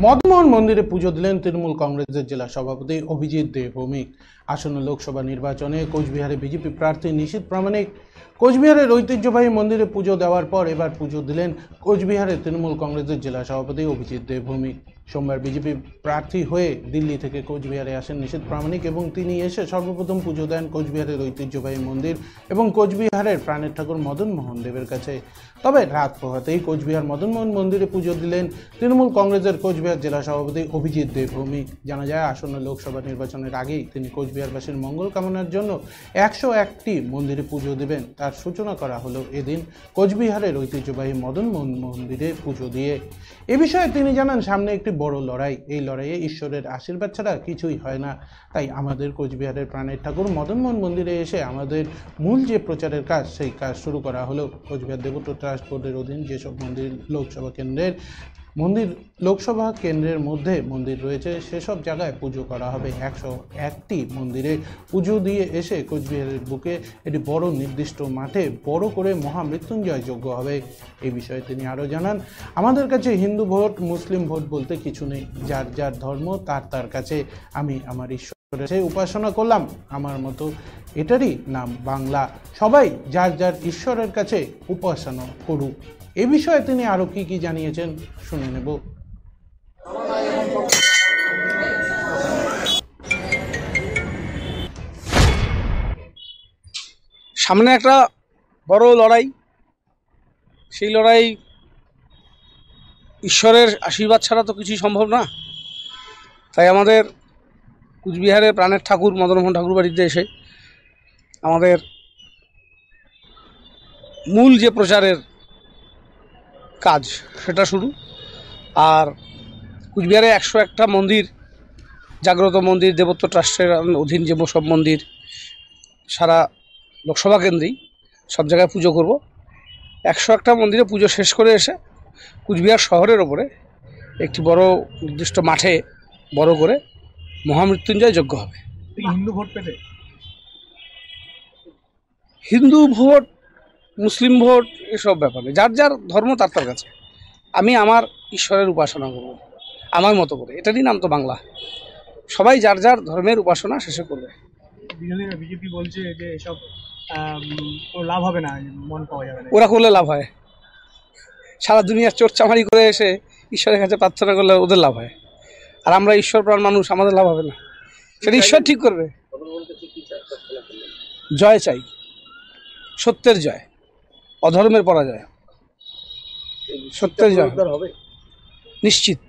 মদনমোহন মন্দিরে পুজো দিলেন তৃণমূল কংগ্রেসের জেলা সভাপতি অভিজিৎ দে ভৌমিক। আসন্ন লোকসভা নির্বাচনে কোচবিহারে বিজেপি প্রার্থী নিশীথ প্রামাণিক কোচবিহারের ঐতিহ্যবাহী মন্দিরে পুজো দেওয়ার পর এবার পুজো দিলেন কোচবিহারের তৃণমূল কংগ্রেসের জেলা সভাপতি অভিজিৎ দে ভৌমিক। সোমবার বিজেপি প্রার্থী হয়ে দিল্লি থেকে কোচবিহারে আসেন নিশীথ প্রামাণিক এবং তিনি এসে সর্বপ্রথম পুজো দেন কোচবিহারের ঐতিহ্যবাহী মন্দির এবং কোচবিহারের প্রাণের ঠাকুর মদনমোহন দেবের কাছে। তবে রাত পোহাতেই কোচবিহার মদনমোহন মন্দিরে পুজো দিলেন তৃণমূল কংগ্রেসের কোচবিহার জেলা সভাপতি অভিজিৎ দে ভৌমিক। জানা যায় আসন্ন লোকসভা নির্বাচনের আগেই তিনি কোচবিহারবাসীর মঙ্গল কামনার জন্য 101টি মন্দিরে পুজো দেবেন। তার সূচনা করা হলো এদিন কোচবিহারের ঐতিহ্যবাহী মদনমোহন মন্দিরে পুজো দিয়ে। এ বিষয়ে তিনি জানান, সামনে একটি বড় লড়াই, এই লড়াইয়ে ঈশ্বরের আশীর্বাদ ছাড়া কিছুই হয় না। তাই আমাদের কোচবিহারের প্রাণের ঠাকুর মদনমোহন মন্দিরে এসে আমাদের মূল যে প্রচারের কাজ সেই কাজ শুরু করা হলো। কোচবিহার দেবত্ব ট্রাস্ট বোর্ডের অধীন যেসব লোকসভা কেন্দ্রের মধ্যে মন্দির রয়েছে সেসব জায়গায় পুজো করা হবে। 101টি মন্দিরে পুজো দিয়ে এসে কোচবিহারের বুকে একটি বড় নির্দিষ্ট মাঠে বড় করে মহামৃত্যুঞ্জয় যজ্ঞ হবে। এই বিষয়ে তিনি আরও জানান, আমাদের কাছে হিন্দু ভোট মুসলিম ভোট বলতে কিছু নেই, যার যার ধর্ম তার কাছে আমি আমার ঈশ্বরের উপাসনা করলাম, আমার মতো এটারই নাম বাংলা। সবাই যার যার ঈশ্বরের কাছে উপাসনা করুক। এ বিষয়ে তিনি আরো কি জানিয়েছেন শুনে নেব। সামনে একটা বড় লড়াই, সেই লড়াই ঈশ্বরের আশীর্বাদ ছাড়া তো কিছুই সম্ভব না। তাই আমাদের কুচবিহারের প্রাণের ঠাকুর মদনমোহন ঠাকুর বাড়িতে এসে আমাদের মূল যে প্রচারের কাজ সেটা শুরু। আর কুচবিহারে 101টা মন্দির, জাগ্রত মন্দির, দেবত্ব ট্রাস্টের অধীন যে সব মন্দির সারা লোকসভা কেন্দ্রেই সব জায়গায় পুজো করব। 101টা মন্দিরে পুজো শেষ করে এসে কুচবিহার শহরের ওপরে একটি বড় নির্দিষ্ট মাঠে বড় করে মহামৃত্যুঞ্জয় যজ্ঞ হবে। হিন্দু ভোট মুসলিম ভোট এসব ব্যাপারে যার যার ধর্ম তার কাছে, আমি আমার ঈশ্বরের উপাসনা করব আমার মতো করে, এটারই নাম তো বাংলা। সবাই যার যার ধর্মের উপাসনা শেষে করবে। বিজেপি বলছে যে এসব লাভ হবে না, মন পাওয়া যাবে না। ওরা করলে লাভ হয়, সারা দুনিয়ার চোর চামারি করে এসে ঈশ্বরের কাছে প্রার্থনা করলে ওদের লাভ হয়। আর আমরা ঈশ্বর প্রাণ মানুষ, আমাদের লাভ হবে না, সেটা ঈশ্বর ঠিক করবে। জয় চাই, সত্যের জয়, অধর্মের পরাজয়, সত্যের জয় হবে নিশ্চিত।